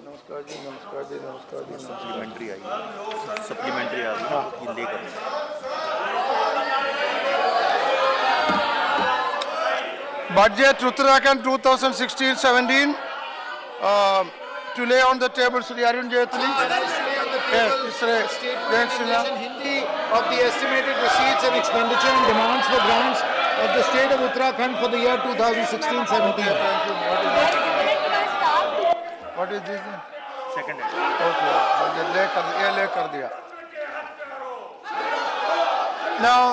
नमस्कार जी, नमस्कार जी, नमस्कार जी। सप्लीमेंट्री आई सप्लीमेंट्री आ गई ये लेकर Budget Uttarakhand 2016-17 to lay on the table, Sri Arun Jaitley. Yes, statement in English and Hindi of the estimated receipts and expenditure and demands for grants of the state of Uttarakhand for the year 2016-17. What is this? Second Okay, ये ले कर दिया. Now,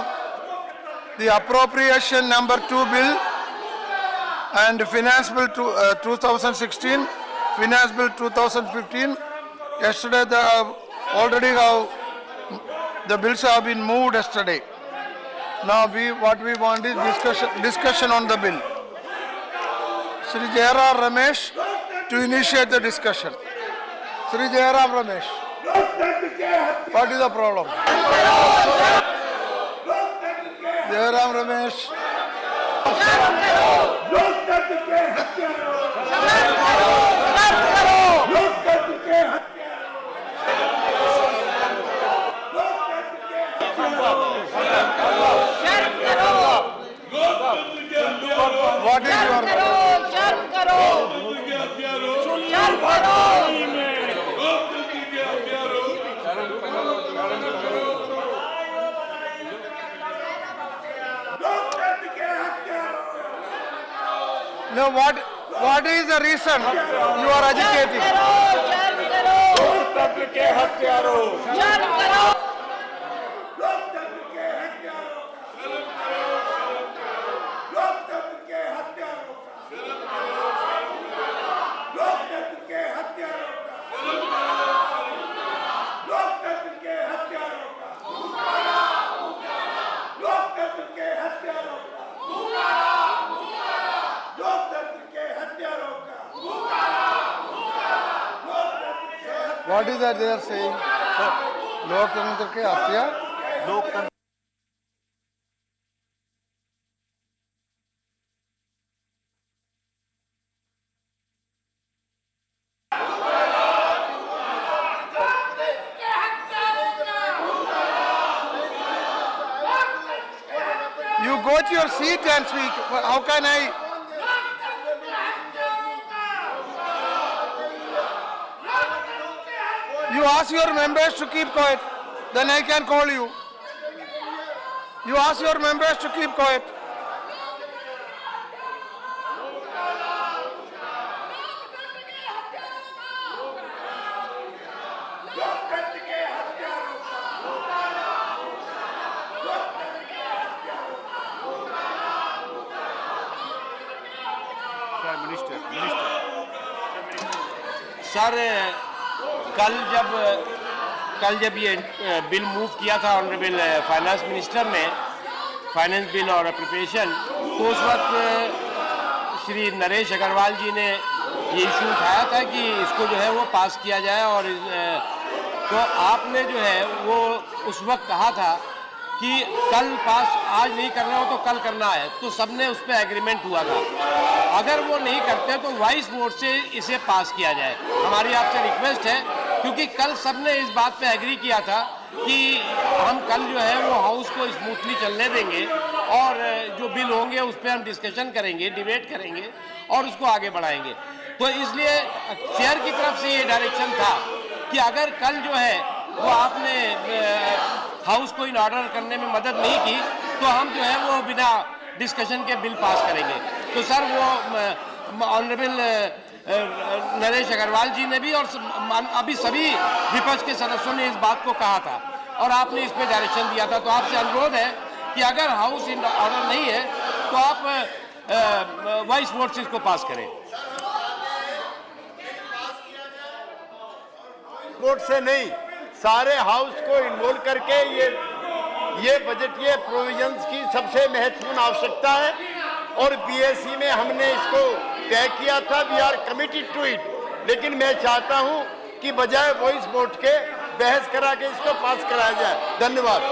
the appropriation number 2 bill and finance bill 2016, finance bill 2015. Yesterday, the bills have been moved yesterday. Now, what we want is discussion on the bill. Sri Jairam Ramesh to initiate the discussion. Sri Jairam Ramesh, what is the problem? Jairam Ramesh. What is your No, what is the reason you are agitating? What is that they are saying? लोकतंत्र के हत्या. लोकतंत्र You go to your seat and speak. How can I? You ask your members to keep quiet, then I can call you. You ask your members to keep quiet. Sir कल जब ये bill move किया था honourable finance minister ने, finance bill और appropriation, तो उस वक्त श्री नरेश अग्रवाल जी ने ये इशू उठाया था कि इसको जो है वो पास किया जाए। और तो आपने जो है वो उस वक्त कहा था कि कल पास आज नहीं करना हो तो कल करना है, तो सबने उस पर एग्रीमेंट हुआ था। अगर वो नहीं करते तो वॉइस वोट से इसे पास किया जाए। हमारी आपसे रिक्वेस्ट है, क्योंकि कल सबने इस बात पे एग्री किया था कि हम कल जो है वो हाउस को स्मूथली चलने देंगे और जो बिल होंगे उस पर हम डिस्कशन करेंगे, डिबेट करेंगे और उसको आगे बढ़ाएंगे। तो इसलिए चेयर की तरफ से ये डायरेक्शन था कि अगर कल जो है वो आपने हाउस को इन ऑर्डर करने में मदद नहीं की तो हम जो है वो बिना डिस्कशन के बिल पास करेंगे। तो सर वो ऑनरेबल नरेश अग्रवाल जी ने भी और अभी सभी विपक्ष के सदस्यों ने इस बात को कहा था और आपने इस पे डायरेक्शन दिया था। तो आपसे अनुरोध है कि अगर हाउस इन ऑर्डर नहीं है तो आप वॉइस वोट से इसको पास करें। वोट से नहीं, सारे हाउस को इन्वॉल्व करके ये बजटीय प्रोविजंस की सबसे महत्वपूर्ण आवश्यकता है और बीएससी में हमने इसको तय किया था। We are committed to it, लेकिन मैं चाहता हूं कि बजाय वॉइस वोट के बहस करा के इसको पास कराया जाए। धन्यवाद।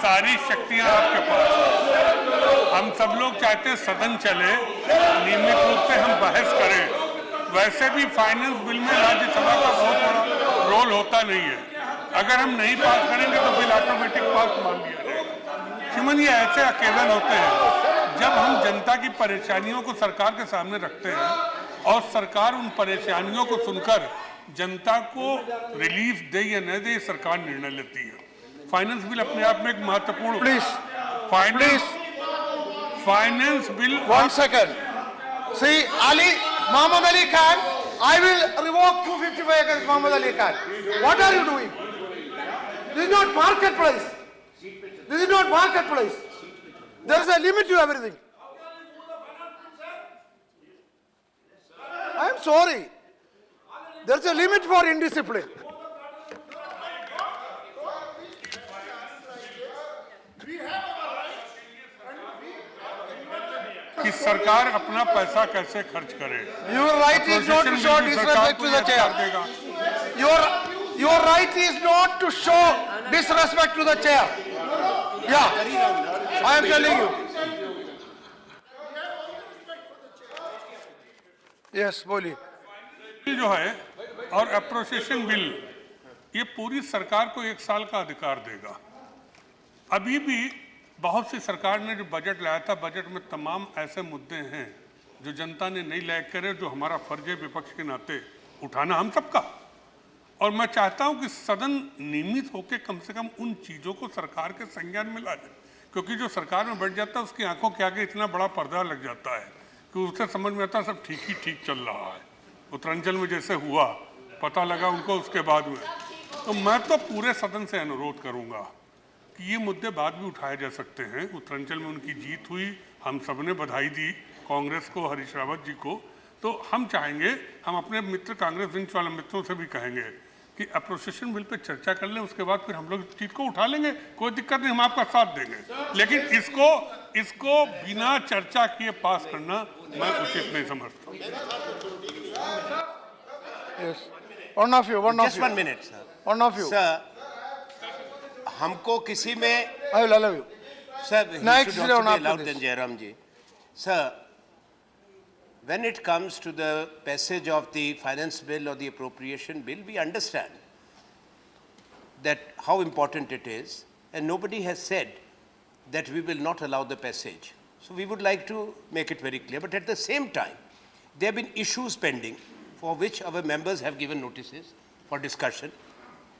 सारी शक्तियां आपके पास हैं। हम सब लोग चाहते हैं सदन चले, नियमित रूप से हम बहस करें। वैसे भी फाइनेंस बिल में राज्यसभा का बहुत बड़ा रोल होता नहीं है। अगर हम नहीं पास करेंगे तो बिल ऑटोमेटिक पास मान लिया जाएगा। श्रीमान, ये ऐसे अकेलन होते हैं जब हम जनता की परेशानियों को सरकार के सामने रखते हैं और सरकार उन परेशानियों को सुनकर जनता को रिलीफ दे या न दे, सरकार निर्णय लेती है। फाइनेंस बिल अपने आप में एक महत्वपूर्ण finance bill. 1 second. See, Muhammad Ali Khan, I will revoke 255 against Muhammad Ali Khan. What are you doing? This is not market price. This is not market price. There is a limit to everything. I am sorry. There is a limit for indiscipline. कि सरकार अपना पैसा कैसे खर्च करे। Your right is not to show disrespect to the chair. Your right is not to show disrespect to the chair. Yeah, I am telling you. Yes, बोलिए। जो है और अप्रोप्रिएशन बिल, ये पूरी सरकार को 1 साल का अधिकार देगा। अभी भी बहुत सी सरकार ने जो बजट लाया था, बजट में तमाम ऐसे मुद्दे हैं जो जनता ने नहीं लायक करे, जो हमारा फर्ज है विपक्ष के नाते उठाना हम सबका। और मैं चाहता हूं कि सदन नियमित होकर कम से कम उन चीज़ों को सरकार के संज्ञान में ला दे, क्योंकि जो सरकार में बैठ जाता है उसकी आंखों के आगे इतना बड़ा पर्दा लग जाता है कि उसे समझ में आता है सब ठीक ही ठीक चल रहा है। उत्तरांचल में जैसे हुआ, पता लगा उनको उसके बाद में। तो मैं तो पूरे सदन से अनुरोध करूंगा कि ये मुद्दे बाद भी उठाए जा सकते हैं। उत्तरांचल में उनकी जीत हुई, हम सब ने बधाई दी कांग्रेस को, हरीश रावत जी को। तो हम चाहेंगे, हम अपने मित्र कांग्रेस विंग वाले मित्रों से भी कहेंगे कि अप्रोप्रिएशन बिल पे चर्चा कर लें, उसके बाद फिर हम लोग चीज को उठा लेंगे, कोई दिक्कत नहीं, हम आपका साथ देंगे। लेकिन इसको बिना चर्चा किए पास करना मैं उचित नहीं समझता। Yes. One of you. Just 1 minute, sir. One of you. Sir, हमको किसी में I will allow you. Sir, he Next should also round be after allowed this. than Jairam ji. Sir, when it comes to the passage of the finance bill or the appropriation bill, we understand that how important it is, and nobody has said that we will not allow the passage. So we would like to make it very clear. But at the same time, there have been issues pending for which our members have given notices for discussion.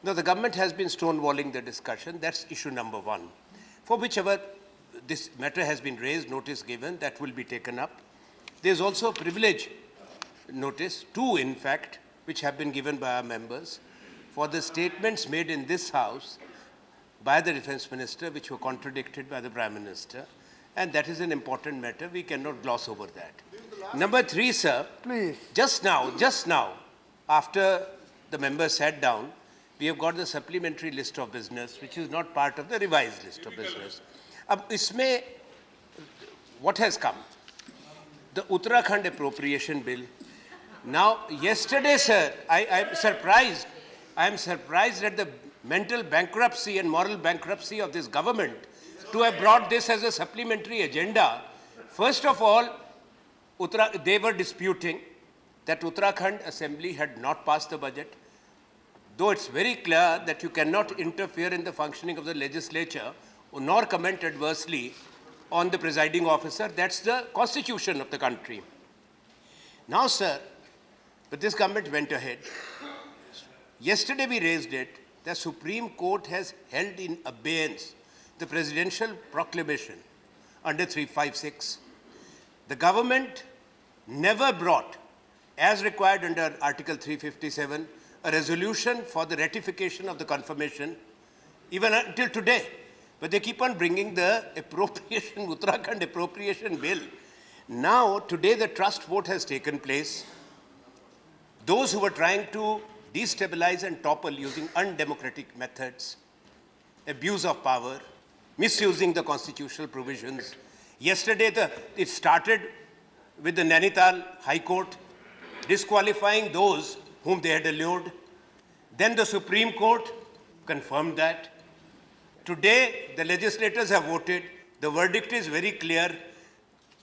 Now, the government has been stonewalling the discussion. That's issue number 1. For whichever this matter has been raised, notice given, that will be taken up. There's also a privilege notice, 2 in fact, which have been given by our members for the statements made in this House by the Defence Minister, which were contradicted by the Prime Minister. And that is an important matter. We cannot gloss over that. Number 3, sir. Please. Just now, after the members sat down, we have got the supplementary list of business, which is not part of the revised list of business. Ab isme, what has come? The Uttarakhand appropriation bill. Now, yesterday, sir, I am surprised. I am surprised at the mental bankruptcy and moral bankruptcy of this government to have brought this as a supplementary agenda. First of all, they were disputing that Uttarakhand Assembly had not passed the budget, though it's very clear that you cannot interfere in the functioning of the legislature nor comment adversely on the presiding officer. That's the constitution of the country. Now, sir, but this government went ahead. Yesterday we raised it. The Supreme Court has held in abeyance the presidential proclamation under 356. The government never brought, as required under Article 357, a resolution for the ratification of the confirmation, even until today. But they keep on bringing the appropriation, Uttarakhand appropriation bill. Now, today the trust vote has taken place. Those who were trying to destabilize and topple using undemocratic methods, abuse of power, misusing the constitutional provisions. Yesterday, it started with the Nainital High Court disqualifying those whom they had allured. Then the Supreme Court confirmed that. Today, the legislators have voted. The verdict is very clear.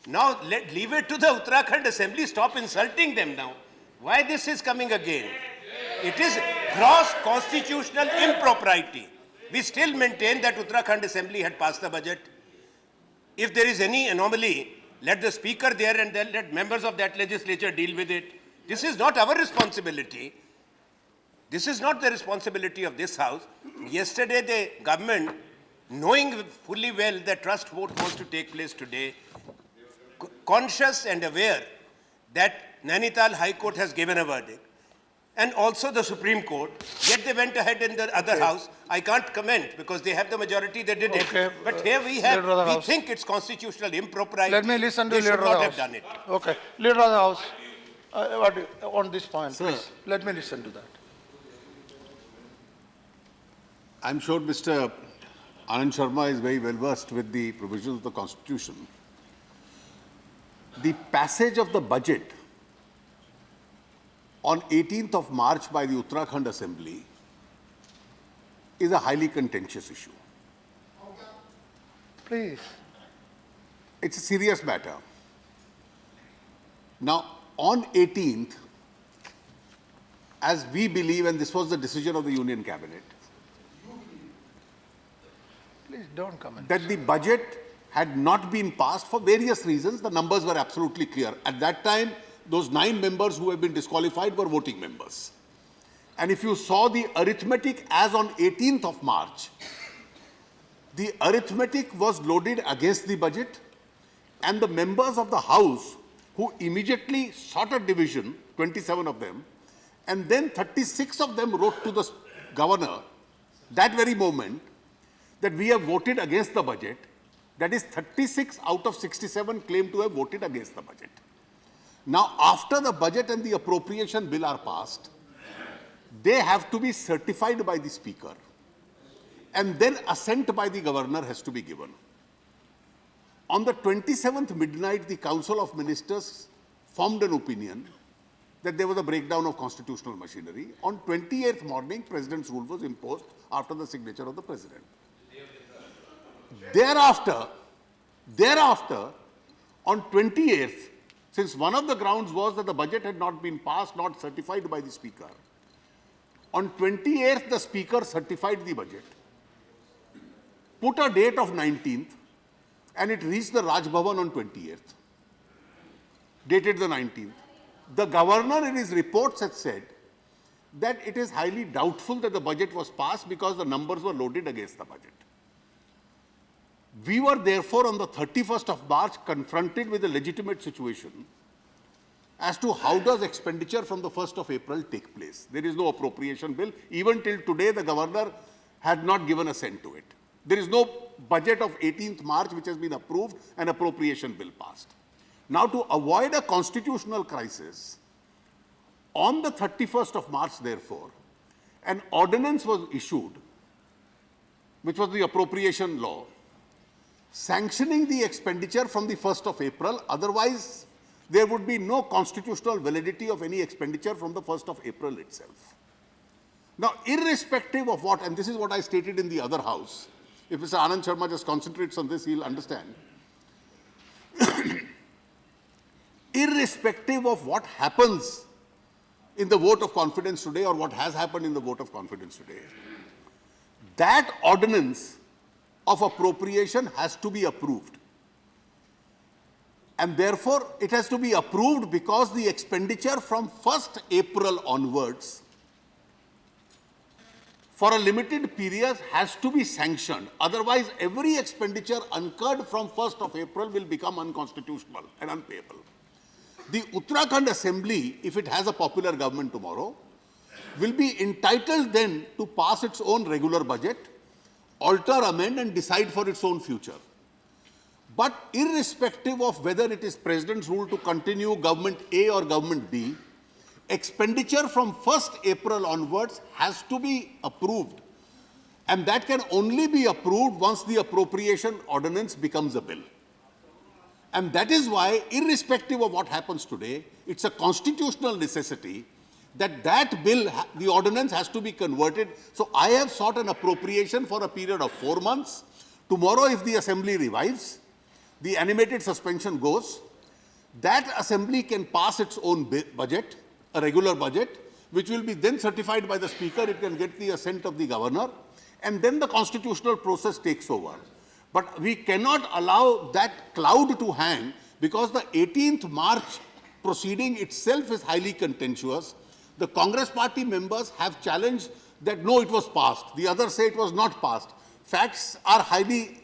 Now, leave it to the Uttarakhand Assembly. Stop insulting them now. Why this is coming again? It is gross constitutional impropriety. We still maintain that Uttarakhand Assembly had passed the budget. If there is any anomaly, let the Speaker there and then let members of that legislature deal with it. This is not our responsibility. This is not the responsibility of this House. Yesterday, the government, knowing fully well that trust vote was to take place today, conscious and aware that Nainital High Court has given a verdict, and also the Supreme Court, yet they went ahead in the other house. I can't comment because they have the majority, they did Okay. it. But here we think it's constitutional impropriety. Let me listen to They Leader should of the not House. have done it. Okay, Leader of the House, on this point, please, let me listen to that. I'm sure Mr. Anand Sharma is very well versed with the provisions of the Constitution. The passage of the budget on 18th of March by the Uttarakhand Assembly is a highly contentious issue. Please. It's a serious matter. Now, on 18th, as we believe, and this was the decision of the Union Cabinet, Please don't comment. that the budget had not been passed for various reasons. The numbers were absolutely clear. At that time, those 9 members who have been disqualified were voting members. And if you saw the arithmetic as on 18th of March, the arithmetic was loaded against the budget, and the members of the House who immediately sought a division, 27 of them, and then 36 of them wrote to the governor that very moment that we have voted against the budget. That is 36 out of 67 claim to have voted against the budget. Now, after the budget and the appropriation bill are passed, they have to be certified by the Speaker, and then assent by the Governor has to be given. On the 27th midnight, the Council of Ministers formed an opinion that there was a breakdown of constitutional machinery. On 28th morning, President's rule was imposed after the signature of the President. Thereafter, on 28th, since one of the grounds was that the budget had not been passed, not certified by the Speaker, on 28th, the Speaker certified the budget, put a date of 19th, and it reached the Raj Bhavan on 28th, dated the 19th. The Governor in his reports had said that it is highly doubtful that the budget was passed because the numbers were loaded against the budget. We were therefore on the 31st of March confronted with a legitimate situation as to how does expenditure from the 1st of April take place. There is no appropriation bill. Even till today, the Governor had not given assent to it. There is no budget of 18th March which has been approved, an appropriation bill passed. Now, to avoid a constitutional crisis, on the 31st of March, therefore, an ordinance was issued, which was the appropriation law, sanctioning the expenditure from the 1st of April. Otherwise, there would be no constitutional validity of any expenditure from the 1st of April itself. Now, irrespective of what, and this is what I stated in the other house, if Mr. Anand Sharma just concentrates on this, he'll understand. Irrespective of what happens in the vote of confidence today or what has happened in the vote of confidence today, that ordinance of appropriation has to be approved. And therefore, it has to be approved because the expenditure from 1st April onwards for a limited period has to be sanctioned. Otherwise, every expenditure incurred from 1st of April will become unconstitutional and unpayable. The Uttarakhand Assembly, if it has a popular government tomorrow, will be entitled then to pass its own regular budget, alter, amend, and decide for its own future. But irrespective of whether it is President's rule to continue government A or government B, expenditure from 1st April onwards has to be approved. And that can only be approved once the appropriation ordinance becomes a bill. And that is why, irrespective of what happens today, it's a constitutional necessity that bill, the ordinance has to be converted. So I have sought an appropriation for a period of 4 months. Tomorrow, if the assembly revives, the animated suspension goes, that assembly can pass its own budget, a regular budget, which will be then certified by the speaker. It can get the assent of the governor, and then the constitutional process takes over. But we cannot allow that cloud to hang, because the 18th March proceeding itself is highly contentious. The Congress party members have challenged that no, it was passed. The others say it was not passed. Facts are highly,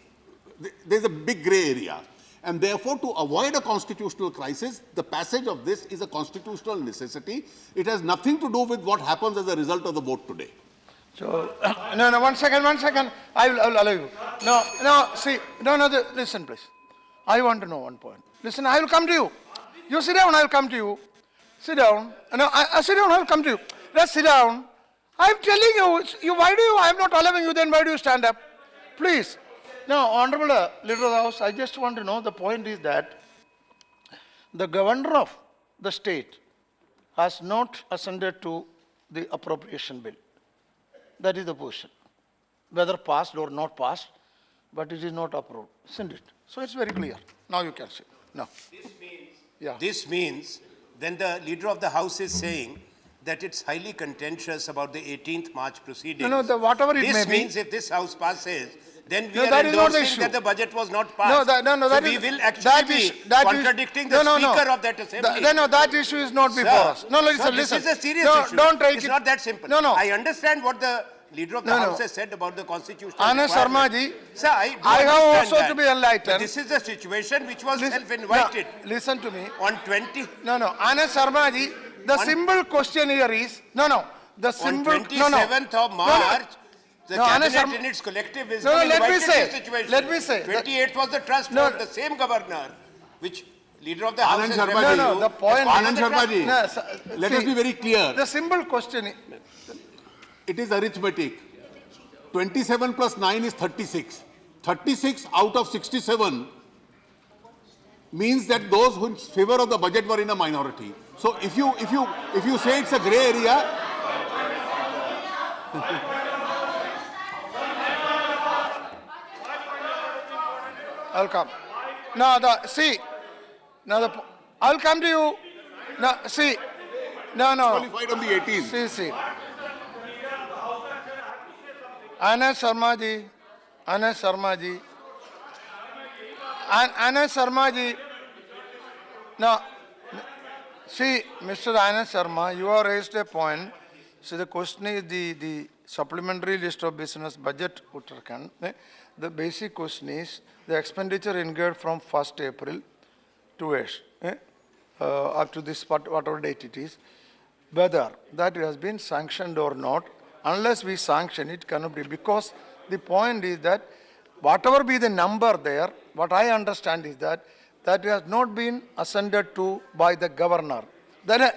there's a big gray area. And therefore, to avoid a constitutional crisis, the passage of this is a constitutional necessity. It has nothing to do with what happens as a result of the vote today. So, no, one second. I will allow you. Listen, please. I want to know one point. Listen, I will come to you. You sit down, I will come to you. Sit down. No, sit down, I will come to you. Let's sit down. I am telling you, I am not allowing you, then why do you stand up? Please. Now, Honorable Leader of the House, I just want to know, the point is that the governor of the state has not assented to the appropriation bill. That is the position. Whether passed or not passed, but it is not approved, isn't it? So it's very clear. Now you can see. No. This means then the Leader of the House is saying that it's highly contentious about the 18th March proceedings. Whatever it may be. This means if this House passes, then we No, are that is not the endorsing issue. that the budget was not passed. So we will actually be contradicting the Speaker of that Assembly. That issue is not before us. No, listen. This is a serious issue. Don't take it's it. not that simple. No. I understand what the Leader of the House has said about the constitutional Anand requirement. Sharma ji, Sir, I I have understand also that. to be enlightened. But this is a situation which was self-invited. Listen to me. On 20... Anand Sharma ji, the simple question here is, the simple... On 27th of March, the cabinet Anand in its collective is let me invited say, this situation. let me say. 28th was the trust for the same governor, which Leader of the House Anand has Sharma referred ji, to the point... Anand Sharma ji, let us be very clear. The simple question... It is arithmetic. 27 plus 9 is 36. 36 out of 67 means that those who in favor of the budget were in a minority. So if you say it's a gray area, I'll come. I'll come to you. qualified on the 18th. See. Anand Sharma ji. Now, see, Mr. Anand Sharma, you have raised a point. So the question is the supplementary list of business budget Uttarakhand. The basic question is the expenditure incurred from 1st April to up to this whatever date it is, whether that has been sanctioned or not. Unless we sanction it, cannot be, because the point is that whatever be the number there, what I understand is that has not been assented to by the governor. Then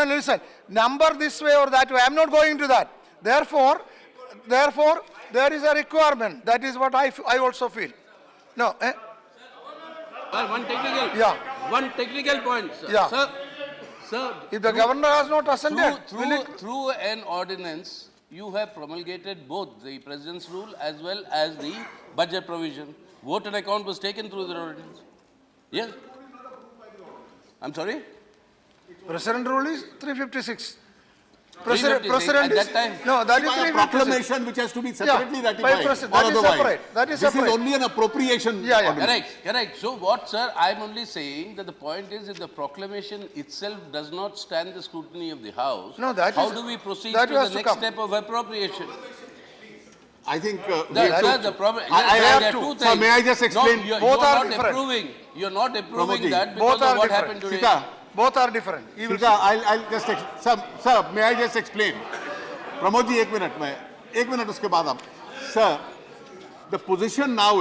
listen, number this way or that way, I am not going to that. Therefore, there is a requirement. That is what I also feel. No. One technical point, sir. Yeah. Sir, If the governor has not assented, through an ordinance, you have promulgated both the President's rule as well as the budget provision. Vote and account was taken through the ordinance. Yes. I'm sorry? President rule is 356. 356, at that time? No, that is By a 356. proclamation which has to be separately by ratified. president, or that is otherwise. separate, that is This separate. is only an appropriation. Yeah. ordinance. Correct. So what, sir, I'm only saying that the point is if the proclamation itself does not stand the scrutiny of the House, No, that how is- do we proceed that to has the to next come. step of appropriation? I think The problem. I- There are two sir, things. may I just explain? No, you're Both are not different. approving. You're not approving Pramod ji, that both because are of what different. happened today. Sita, Both are different. You will Sita, I'll just sir, may I just explain? Pramod ji, 1 minute. 1 minute uske baad aap. Sir, the position now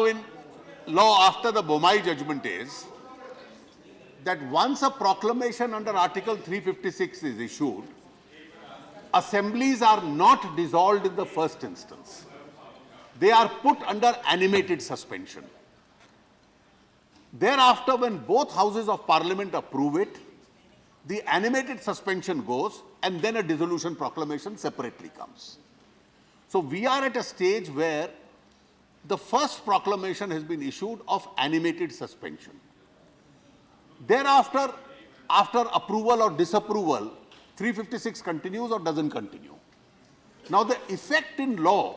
in law after the Bomai judgment is that once a proclamation under Article 356 is issued, assemblies are not dissolved in the first instance. They are put under animated suspension. Thereafter, when both houses of parliament approve it, the animated suspension goes and then a dissolution proclamation separately comes. So we are at a stage where the first proclamation has been issued of animated suspension. Thereafter, after approval or disapproval, 356 continues or doesn't continue. Now the effect in law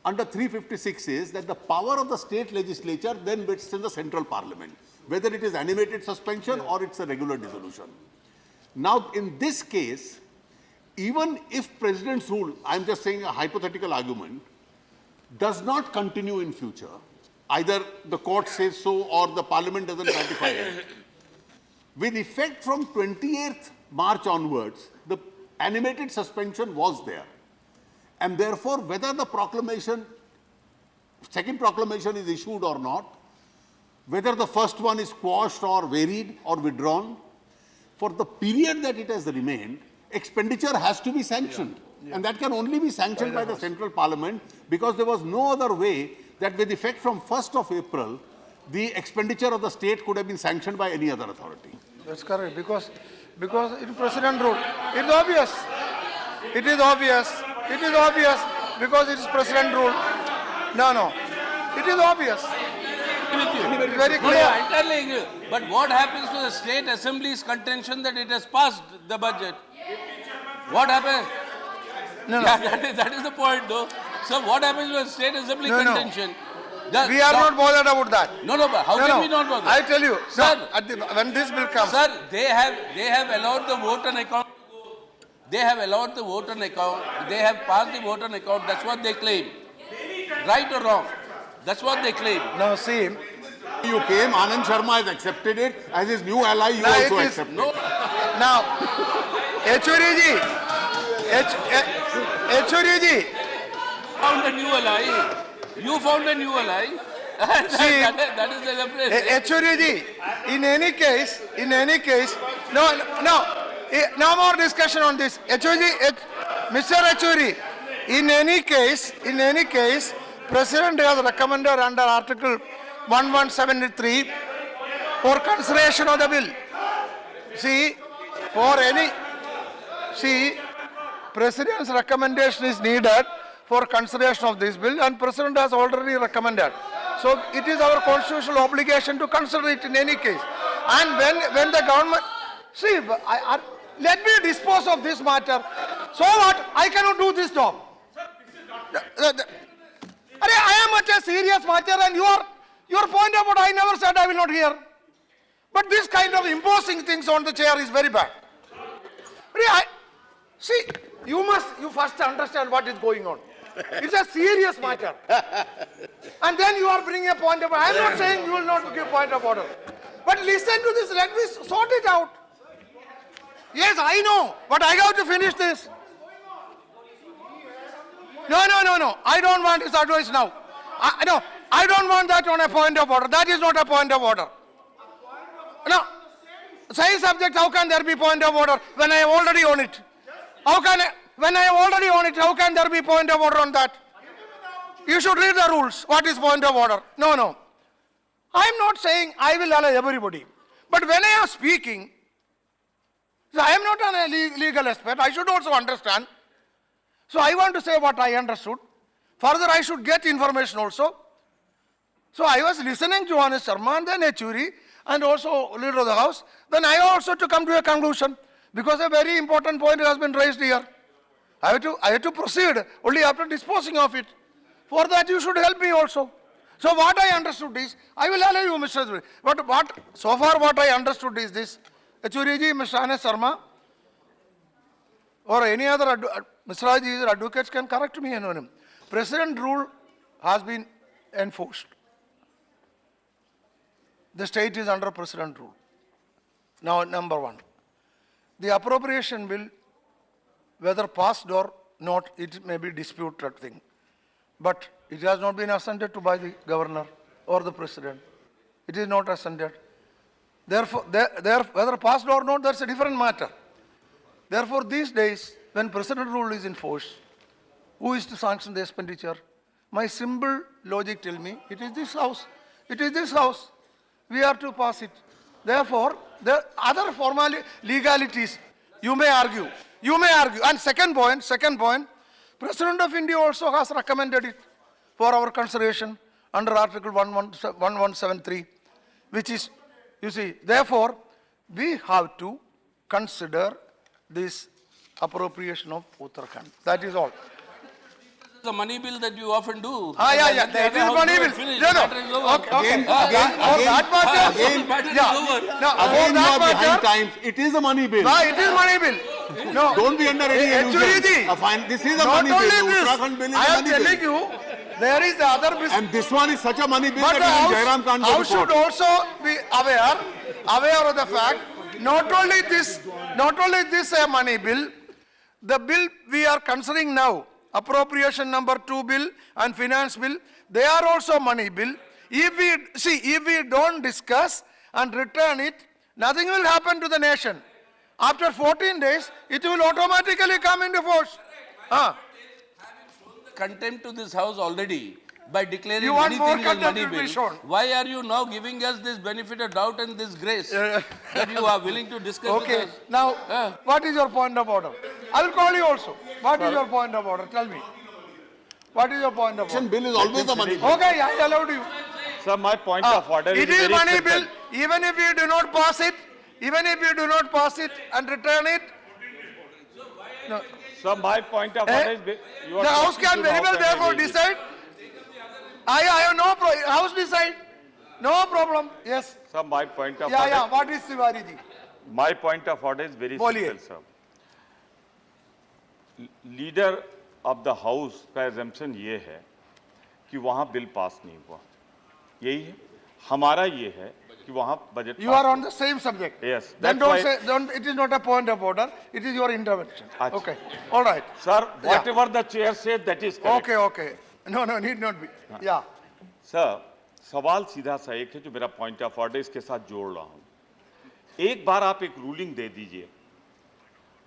under 356 is that the power of the state legislature then vests in the central parliament, whether it is animated suspension or it's a regular dissolution. Now in this case, even if President's rule, I'm just saying a hypothetical argument, does not continue in future, either the court says so or the parliament doesn't ratify it, with effect from 28th March onwards, the animated suspension was there. And therefore, whether the proclamation, second proclamation is issued or not, whether the first one is quashed or varied or withdrawn, for the period that it has remained, expenditure has to be sanctioned. And that can only be sanctioned by the central parliament, because there was no other way that with effect from 1st of April, the expenditure of the state could have been sanctioned by any other authority. That's correct, because in President rule, it's obvious. It is obvious. It is obvious because it is President rule. No. It is obvious. It's very No, clear. I'm telling you. But what happens to the state assembly's contention that it has passed the budget? What happens? No. Yeah, that is the point, though. So what happens to the state assembly No. contention? We are not bothered about that. No, but how can we not bother? I tell you, Sir, when this bill comes, Sir, they have allowed the vote on account. They have allowed the vote on account. They have passed the vote on account. That's what they claim. Right or wrong? That's what they claim. now see, You came, Anand Sharma has accepted it. As his new ally, you No, it also is- accept No, it. now, Yechuri ji, found a new ally. You found a new ally. See, that is the reference. Yechuri ji, in any case, no more discussion on this. Mr. Yechuri, in any case, President has recommended under Article 1173 for consideration of the bill. President's recommendation is needed for consideration of this bill, and President has already recommended. So it is our constitutional obligation to consider it in any case. And when the government, let me dispose of this matter. So what? I cannot do this job. I am at a serious matter, and your point about I never said I will not hear. But this kind of imposing things on the chair is very bad. You first understand what is going on. It's a serious matter. And then you are bringing a point of order. I am not saying you will not give point of order. But listen to this, let me sort it out. Yes, I know, but I have to finish this. No. I don't want his advice now. I don't want that on a point of order. That is not a point of order. No. Same subject, how can there be point of order when I am already on it? When I am already on it, how can there be point of order on that? You should read the rules. What is point of order? No. I am not saying I will allow everybody. But when I am speaking, I am not a legal expert. I should also understand. So I want to say what I understood. Further, I should get information also. So I was listening to Honest Sharma and then Yechuri and also Leader of the House. Then I also to come to a conclusion because a very important point has been raised here. I have to proceed only after disposing of it. For that you should help me also. So what I understood is, I will allow you, Mr. Yechuri. But so far what I understood is this. Yechuri ji, Mr. Honest Sharma, or any other Mr. Raji's advocates can correct me. President rule has been enforced. The state is under President rule. Now, number one, the appropriation bill, whether passed or not, it may be disputed thing. But it has not been assented to by the governor or the president. It is not assented. Therefore, whether passed or not, that's a different matter. Therefore, these days, when President rule is enforced, who is to sanction the expenditure? My simple logic tells me, it is this house. It is this house. we are to pass it. Therefore, the other legalities, you may argue. You may argue. And second point, President of India also has recommended it for our consideration under Article 1173, which is, you see, therefore, we have to consider this appropriation of Uttarakhand. That is all. The money bill that you often do. Yeah. That is money bill. No. Okay. That matter. Again, you are behind times. It is a money bill. It is money bill. No. Don't be under any illusion. This is a money bill. Uttarakhand bill is a I am money bill. telling you, there is the other business. And this one is such a money bill But that even Jairam can't go to House should court. also be aware of the fact, not only this a money bill, the bill we are considering now, appropriation number 2 bill and finance bill, they are also money bill. If we don't discuss and return it, nothing will happen to the nation. After 14 days, it will automatically come into force. Contempt to this house already by declaring You want many more things as money contempt to be bill. shown. Why are you now giving us this benefit of doubt and this grace that you are willing to discuss Okay, with us? now, what is your point of order? I will call you also. What is your point of order? Tell me. What is your point of order? Bill is always a money bill. Okay, I allowed you. Sir, my point of order It is very money simple. bill, even if you do not pass it, and return it, no. Sir, my point of order is you are The House talking can to very well House and therefore ladies. decide. I have no problem. House decide. No problem. Yes. Sir, my point of Yeah. order. What is Tiwari ji? My point of order is very बोलिए। simple, sir. Leader of the house का exemption ये है कि वहां bill pass नहीं हुआ, यही है। हमारा ये है कि वहां budget You are on the same subject. Yes, Then that's don't why- say, it is not a point of order. It is your intervention. Achha. Okay. All right. Sir, whatever the chair said, that is correct. Okay. No, need not be. Yeah. Sir, सवाल सीधा सा एक है जो मेरा point of order इसके साथ जोड़ रहा हूं। एक बार आप एक रूलिंग दे दीजिए,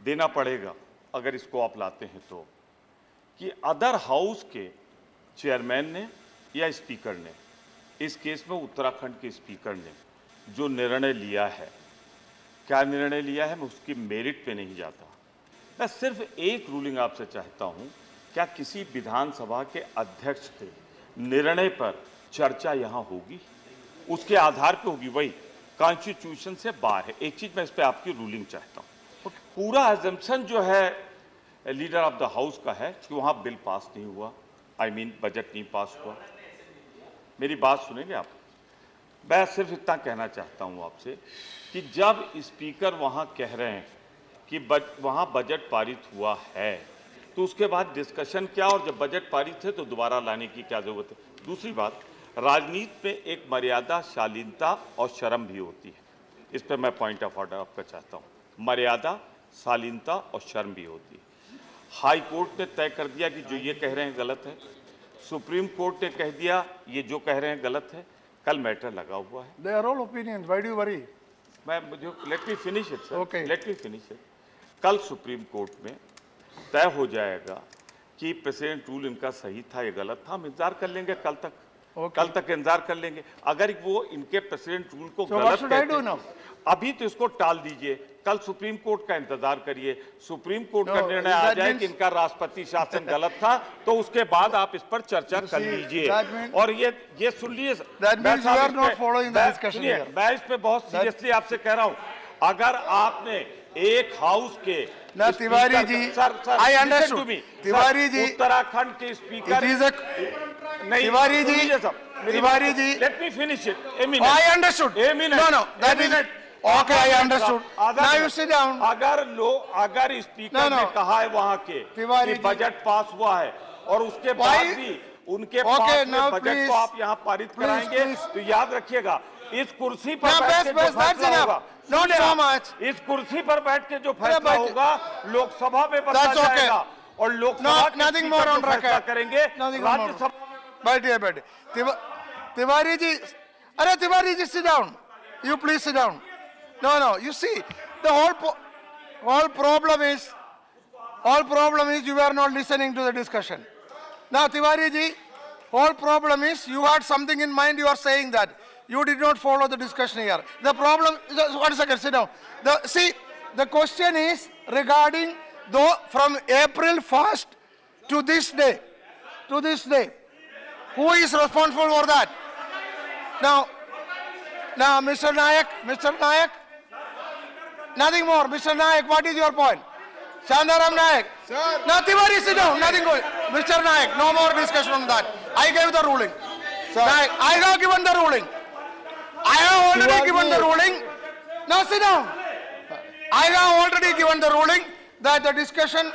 देना पड़ेगा अगर इसको आप लाते हैं तो, कि अदर हाउस के चेयरमैन ने या स्पीकर ने, इस केस में उत्तराखंड के स्पीकर ने जो निर्णय लिया है, क्या निर्णय लिया है, मैं उसकी मेरिट पे नहीं जाता। मैं सिर्फ एक रूलिंग आपसे चाहता हूं, क्या किसी विधानसभा के अध्यक्ष के निर्णय पर चर्चा यहां होगी? उसके आधार पे होगी, वही कॉन्स्टिट्यूशन से बाहर है। एक चीज मैं इस पे आपकी रूलिंग चाहता हूं। पूरा एजम्पशन जो है लीडर ऑफ द हाउस का है कि वहां बिल पास नहीं हुआ, बजट नहीं पास हुआ। मेरी बात सुनेंगे आप? मैं सिर्फ इतना कहना चाहता हूं आपसे कि जब स्पीकर वहां कह रहे हैं कि वहां बजट पारित हुआ है, तो उसके बाद डिस्कशन क्या, और जब बजट पारित है तो दोबारा लाने की क्या जरूरत है? दूसरी बात, राजनीति में एक मर्यादा, शालीनता और शर्म भी होती है। इस पर मैं पॉइंट ऑफ ऑर्डर आपका चाहता हूं। मर्यादा, शालीनता और शर्म भी होती है। हाई कोर्ट ने तय कर दिया कि जो ये कह रहे हैं गलत है, सुप्रीम कोर्ट ने कह दिया ये जो कह रहे हैं गलत है, कल मैटर लगा हुआ है। They are all opinions. Why do you worry? Let me finish it sir, Okay. Let me finish it. कल सुप्रीम कोर्ट में तय हो जाएगा कि प्रेसिडेंट रूल इनका सही था या गलत था। हम इंतजार कर लेंगे कल तक। कल तक इंतजार कर लेंगे। अगर वो इनके प्रेसिडेंट रूल को So what गलत should I do कहते now? अभी तो इसको टाल दीजिए, कल सुप्रीम कोर्ट का इंतजार करिए। सुप्रीम कोर्ट का No, निर्णय आ that जाए means- कि इनका राष्ट्रपति शासन गलत था, तो उसके बाद आप इस पर चर्चा कर see, लीजिए। that means- और ये सुन लीजिए, That means you are not following the discussion सुनिए, here. मैं इस पे बहुत सीरियसली आपसे कह रहा हूं, अगर आपने एक हाउस के ना, तिवारी स्पीकर जी, का- sir, I listen understood. to me. Tiwari sir, ji, Uttarakhand के स्पीकर It is a... नहीं, तिवारी जी, सुनिए सब, मेरी तिवारी बात- जी, let me finish it. A minute. I understood. A minute. No, that A is... minute. Okay, I understood. आधा Now you minute. sit down. अगर speaker No, ने no. कहा है वहां के तिवारी कि जी। बजट पास हुआ है, और उसके Why- बाद भी उनके Okay, पास में now बजट please. को आप यहाँ पारित Please, कराएंगे, please. तो याद रखिएगा, इस कुर्सी पर Now, बैठ के best, जो that's फैसला enough. होगा, Not सुनिए so आप, much. इस कुर्सी पर बैठ के जो फैसला but- होगा लोकसभा में बदला That's okay. जाएगा, और लोकसभा के Nothing स्पीकर more जो on फैसला record. करेंगे, Nothing more. राज्यसभा बैठिए। तिवारी जी, अरे Tiwari ji, sit down. You please sit down. No. You see, the whole problem is you are not listening to the discussion. Now, Tiwari ji, whole problem is you had something in mind. You are saying that You did not follow the discussion here. The problem, one second, sit down. The question is regarding from April 1st to this day. Who is responsible for that? Now, Mr. Nayak, nothing more. Mr. Nayak, what is your point? Shandaram Nayak. Sir. Nothing more, sit down, nothing going. Mr. Nayak, no more discussion on that. I gave the ruling. Sir. Nayak, I have given the ruling. I have already given the ruling. Now sit down. I have already given the ruling that the discussion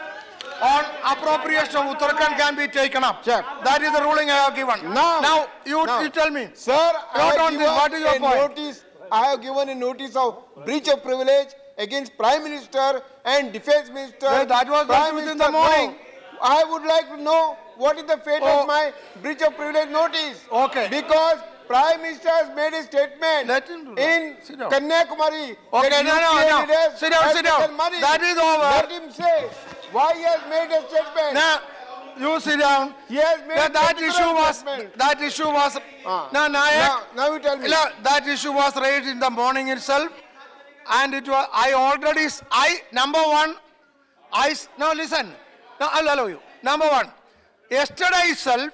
on appropriation of Uttarakhand can be taken up. Sure. That is the ruling I have given. Now, you tell me. Sir, I have on this, what is your given a point? notice. I have given a notice of breach of privilege against Prime Minister and Defence Minister. Well, that was Prime within the Minister, morning. no. I would like to know what is the fate of my breach of privilege notice. Okay. Because Prime Minister has made a statement Let him do that. in Sit down. Kanyakumari. Okay, that no. UPA leaders Sit down, have sit down. taken money. That is over. Let him say why he has made a statement. Now, you sit down. He has made That a issue was. Now, Nayak. Now you tell me. No, that issue was raised in the morning itself, and it was. Now listen. Now I'll allow you. Number one, yesterday itself.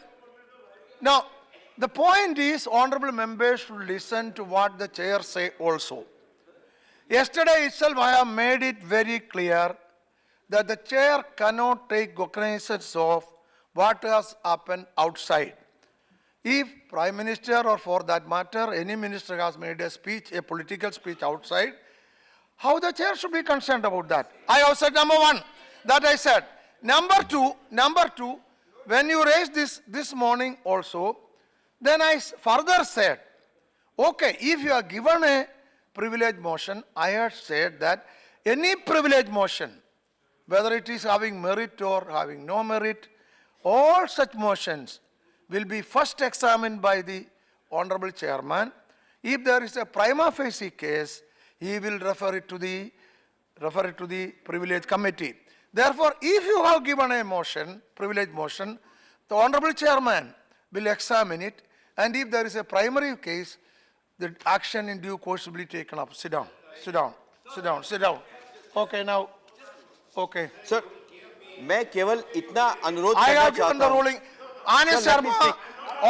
Now, the point is, honorable members should listen to what the chair say also. Yesterday itself, I have made it very clear that the chair cannot take cognizance of what has happened outside. If Prime Minister, or for that matter, any minister has made a speech, a political speech outside, how the chair should be concerned about that? I have said number one, that I said. Number two, when you raised this morning also, then I further said, okay, if you are given a privilege motion, I had said that any privilege motion, whether it is having merit or having no merit, all such motions will be first examined by the Honorable Chairman. If there is a prima facie case, he will refer it to the Privilege Committee. Therefore, if you have given a motion, privilege motion, the Honorable Chairman will examine it, and if there is a primary case, the action in due course will be taken up. Sit down. Okay, now. Okay. Sir मैं केवल इतना अनुरोध I करना have given चाहता the हूं ruling. Anand Sir, let me Sharma, speak.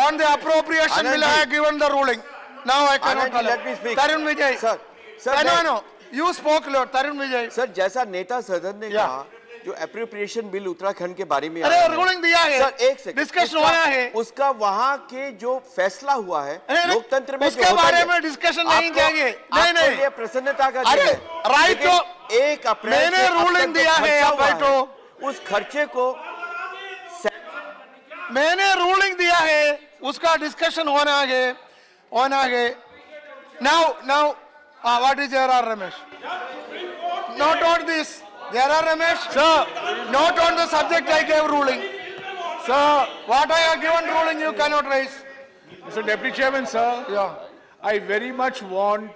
on the appropriation Anand bill, I ji. have given the ruling. Now I cannot Anand ji, allow. let me speak. Tarun Vijay. Sir No. You spoke, Lord. Tarun Vijay. Sir जैसा नेता सदन ने Yeah. कहा जो appropriation bill Uttarakhand के बारे में अरे आया है, ruling दिया है. सर एक सेकंड Discussion होना है. उसका वहां के जो फैसला हुआ है अरे, लोकतंत्र में उसके बारे में discussion नहीं चाहिए. नहीं. ये प्रसन्नता का अरे, दिन है right लेकिन तो- एक अप्रैल मैंने से अब तक ruling जो दिया है, खर्चा अब हुआ बैठो. उस खर्चे को मैंने रूलिंग दिया है, उसका डिस्कशन होना है. Now, what is J.R. Ramesh? Not on this. J.R. Ramesh? Sir. Not on the subject I gave ruling. Sir. What I have given ruling you cannot raise. Mr. Deputy Chairman, sir, Yeah. I very much want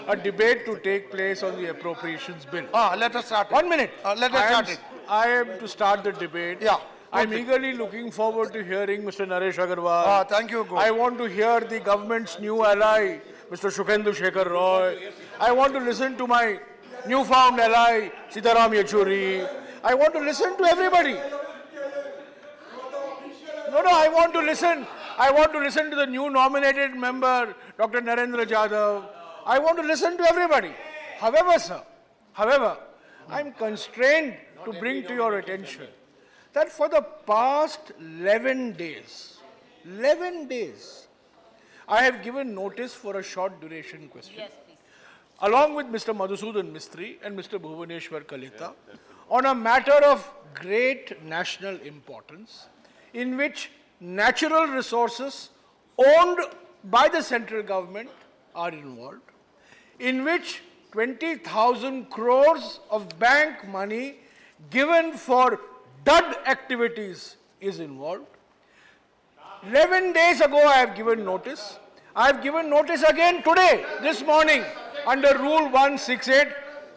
a debate to take place on the appropriations bill. Let us start it. 1 minute. Let us start it. I am to start the debate. Yeah. I'm Okay. eagerly looking forward to hearing Mr. Naresh Agarwal. Thank you. Good. I want to hear the government's new ally, Mr. Shukhendu Shekhar Roy. I want to listen to my newfound ally, Sitaram Yechuri. I want to listen to everybody. No, I want to listen. I want to listen to the new nominated member, Dr. Narendra Jadhav. I want to listen to everybody. However, sir, I'm constrained to bring to your attention that for the past 11 days, I have given notice for a short duration question. Yes, please. Along with Mr. Madhusudan Mistry and Mr. Bhuvaneshwar Kalita on a matter of great national importance in which natural resources owned by the central government are involved, in which 20,000 crores of bank money given for dud activities is involved. 11 days ago I have given notice. I have given notice again today, this morning, under Rule 168.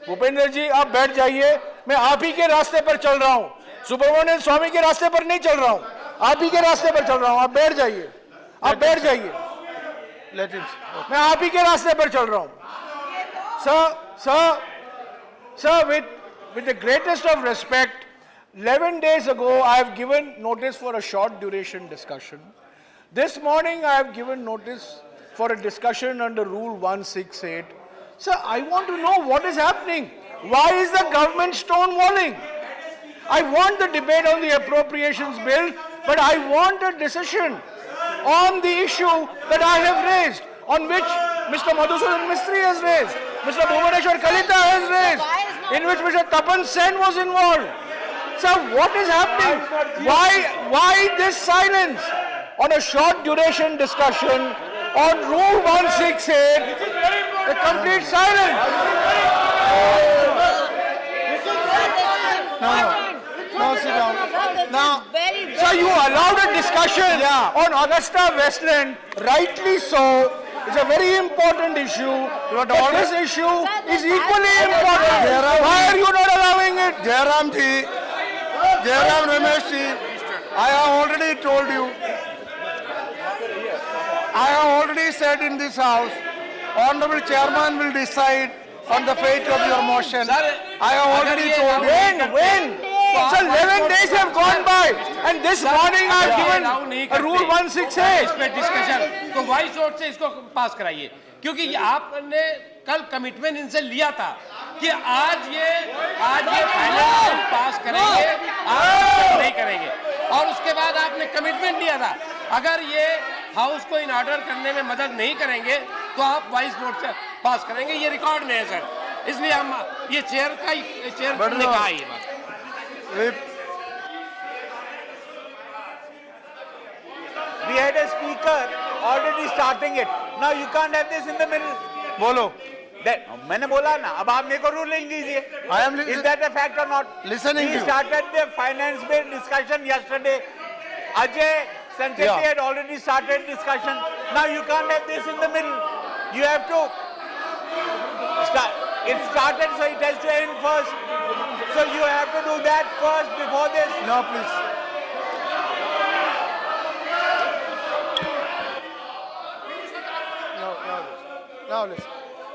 Bhupendra जी आप बैठ जाइए, मैं आप ही के रास्ते पर चल रहा हूँ, सुब्रमण्यम स्वामी के रास्ते पर नहीं चल रहा हूँ, आप ही के रास्ते पर चल रहा हूँ, आप बैठ जाइए. Let him. मैं आप ही के रास्ते पर चल रहा हूं. Sir, with the greatest of respect, 11 days ago I have given notice for a short duration discussion. This morning I have given notice for a discussion under Rule 168. Sir, I want to know what is happening. Why is the government stonewalling? I want the debate on the appropriations bill, but I want a decision on the issue that I have raised, on which Mr. Madhusudan Mistry has raised, Mr. Bhuvaneshwar Kalita has raised, in which Mr. Tapan Sen was involved. Sir, what is happening? Why this silence on a short duration discussion on Rule 168? The complete silence. No, sit down. Now, Sir, you allowed a discussion on Augusta Westland, rightly so. It's a very important issue. But this issue is equally important. Why are you not allowing it? Jairam Ramesh ji, I have already told you. I have already said in this house, Honorable Chairman will decide on the fate of your motion. I have already told you. When? Sir, 11 days have gone by, and this morning I have given a Rule 168. इस पे discussion तो vice vote से इसको पास कराइए, क्योंकि आपने कल commitment इनसे लिया था कि आज ये फाइनल पास करेंगे, आप नहीं करेंगे, और उसके बाद आपने कमिटमेंट लिया था अगर ये हाउस को इन ऑर्डर करने में मदद नहीं करेंगे तो आप वाइस वोट से पास करेंगे. ये रिकॉर्ड में है सर, इसलिए हम ये चेयर ने कहा ये बात. We had a speaker already starting it. Now you can't have this in the middle. Bolo. मैंने बोला ना, अब आप मेरे को रूलिंग दीजिए. Is that a fact or not? Listening to you. We started the finance bill discussion yesterday. Ajay Sancheti had already started discussion. Now you can't have this in the middle. You have to start. It started, so it has to end first. So you have to do that first before this. No, please.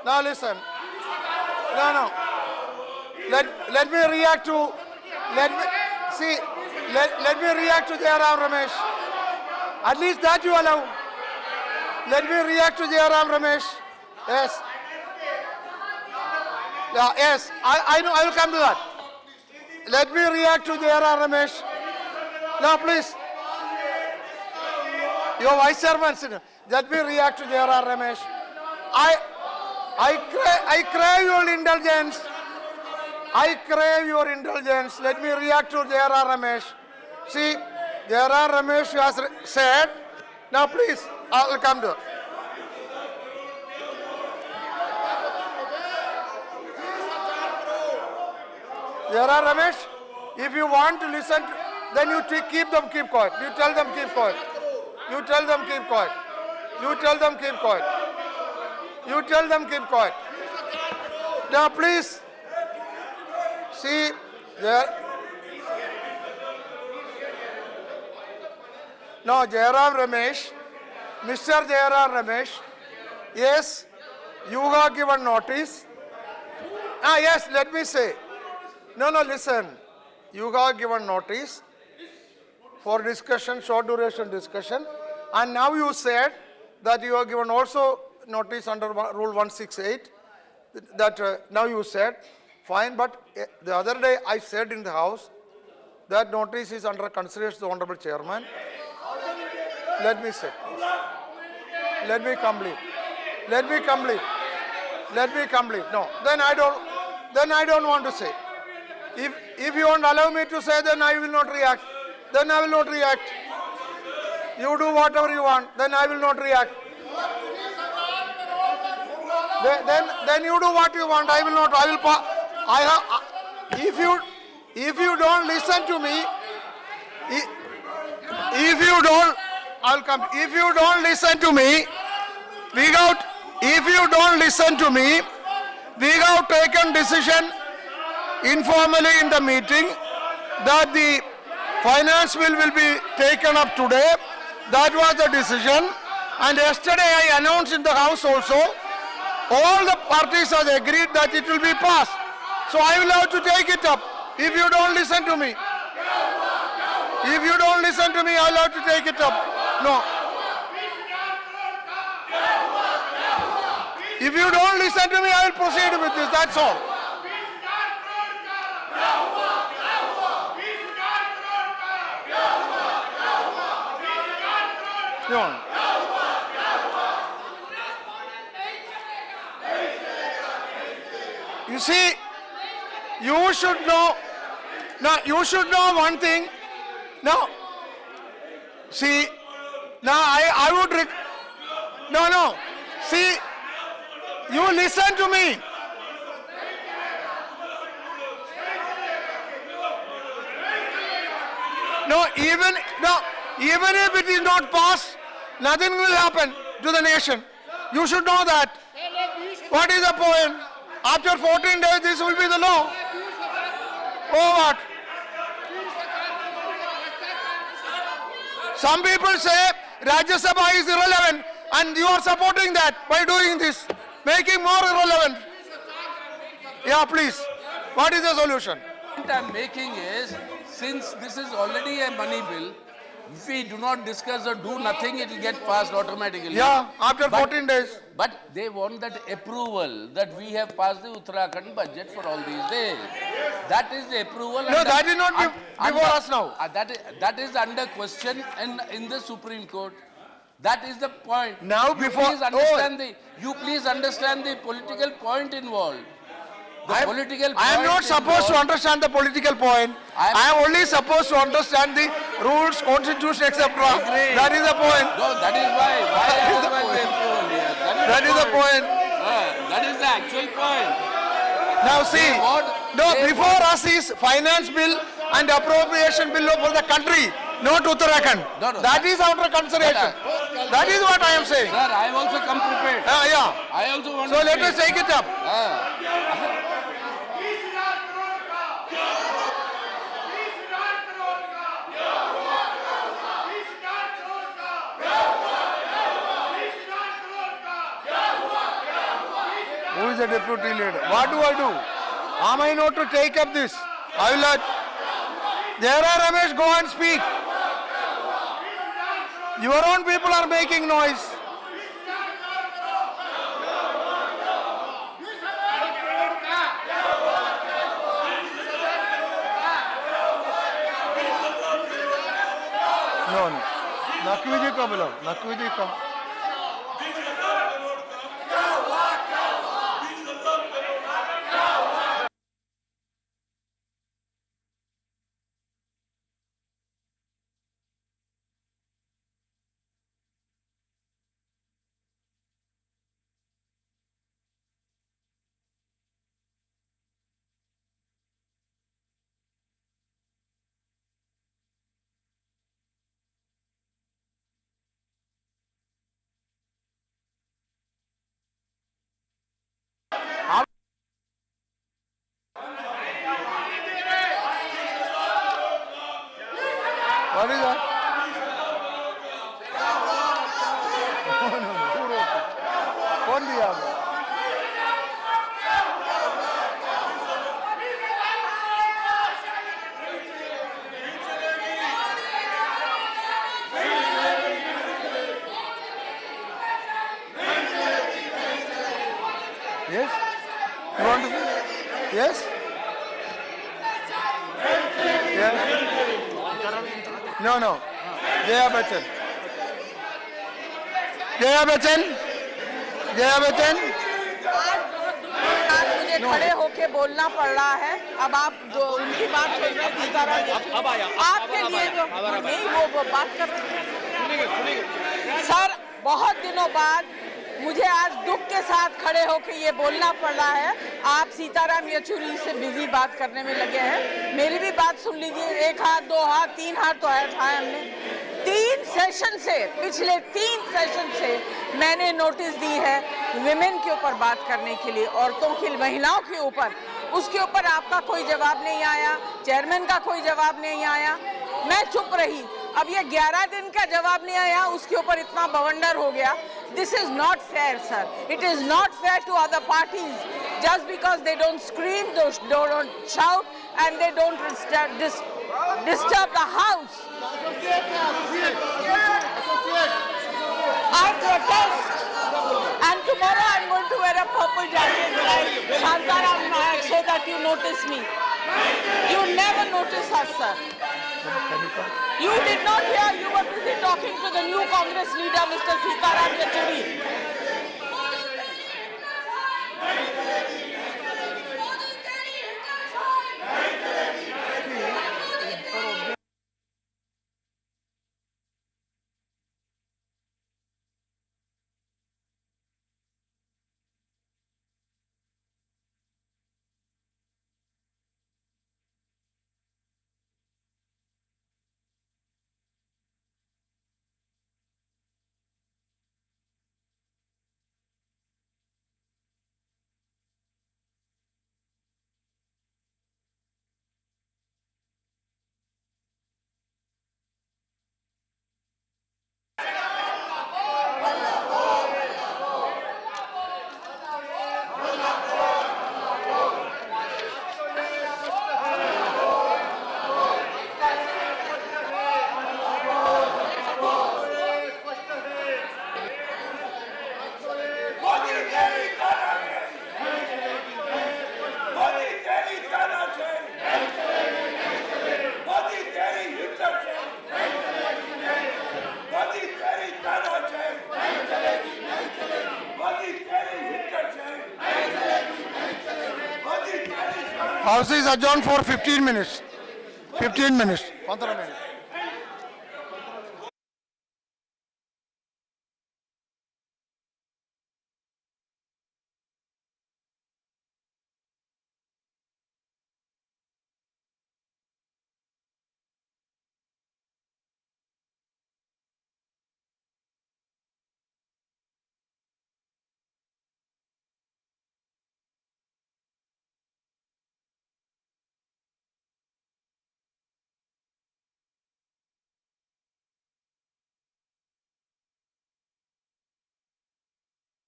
Now listen. No. Let me react to. Let me react to Jairam Ramesh. At least that you allow. Let me react to Jairam Ramesh. Yes. Yeah, yes. I know. I will come to that. Let me react to Jairam Ramesh. Now, please. Your vice chairman, let me react to Jairam Ramesh. I crave your indulgence. I crave your indulgence. Let me react to Jairam Ramesh. See, Jairam Ramesh has said. Now, please, I will come to it. Jairam Ramesh, if you want to listen, then you keep quiet. You tell them keep quiet. You tell them keep quiet. You tell them keep quiet. You tell them keep quiet. Now please, see, now Jairam Ramesh, Mr. Jairam Ramesh, yes, you have given notice. Yes, let me say. No, listen. You have given notice for discussion, short duration discussion, and now you said that you have given also notice under Rule 168. That now you said, fine, but the other day I said in the House that notice is under consideration of the Honorable Chairman. Let me say. Let me complete. No, then I don't want to say. If you won't allow me to say, then I will not react. You do whatever you want, then I will not react. Then you do what you want. I will not. If you don't listen to me, if you don't, I'll come. If you don't listen to me, we have taken decision informally in the meeting that the finance bill will be taken up today. That was the decision, And yesterday I announced in the House also, all the parties have agreed that it will be passed. So I will have to take it up. If you don't listen to me. If you don't listen to me, I will have to take it up. No. If you don't listen to me, I will proceed with this. That's all. No. You see, you should know. Now, you should know one thing. Now, see, now I would. No. See, you listen to me. Even if it is not passed, nothing will happen to the nation. You should know that. What is the point? After 14 days, this will be the law. Or what? Some people say Rajya Sabha is irrelevant, and you are supporting that by doing this, making more irrelevant. Yeah, please. What is the solution? The point I'm making is, since this is already a money bill, if we do not discuss or do nothing, it will get passed automatically. Yeah, after 14 days. But they want that approval that we have passed the Uttarakhand budget for all these days. That is the approval. No, that is not before us now. That is under question in the Supreme Court. That is the point. Now before... You please understand the political point involved. I am not supposed to understand the political point. I am only supposed to understand the rules, constitution, etc. That is the point. No, that is why. That is the point. That is the actual point. Now see, before us is finance bill and appropriation bill for the country, not Uttarakhand. That is under consideration. That is what I am saying. Sir, I have also come prepared. Yeah. I also want so let us take it up. Who is the deputy leader? What do I do? Am I not to take up this? I will not. Jayara Ramesh, go and speak. Your own people are making noise. No. Naqvi ji ka bulao. Naqvi ji ka. What is that? कौन दिया आपने? Yes? You want to say? Yes? Yes? No. Jaya Bachchan. मुझे खड़े होके बोलना पड़ रहा है। अब आप उनकी बात सुन रहे हैं, आपके लिए जो नहीं वो बात कर रहे हैं। सर, बहुत दिनों बाद मुझे आज दुख के साथ खड़े होके ये बोलना पड़ रहा है। आप सीताराम येचुरी से बिजी बात करने में लगे हैं। मेरी भी बात सुन लीजिए। 1 हाथ, 2 हाथ, 3 हाथ तो है हमने। 3 सेशन से, पिछले 3 सेशन से मैंने नोटिस दी है विमेन के ऊपर बात करने के लिए, औरतों की, महिलाओं के ऊपर। उसके ऊपर आपका कोई जवाब नहीं आया, चेयरमैन का कोई जवाब नहीं आया। मैं चुप रही अब ये 11 दिन का जवाब नहीं आया, उसके ऊपर इतना बवंडर हो गया. This is not fair, sir. It is not fair to other parties just because they don't scream, they don't shout, and they don't disturb the house. I protest, and tomorrow I'm going to wear a purple jacket like Shantaram Nayak so that you notice me. You never notice us, sir. You did not hear, you were busy talking to the new Congress leader, Mr. Sitaram Yechuri. House is adjourned for 15 minutes. 15 minutes. 15 minutes.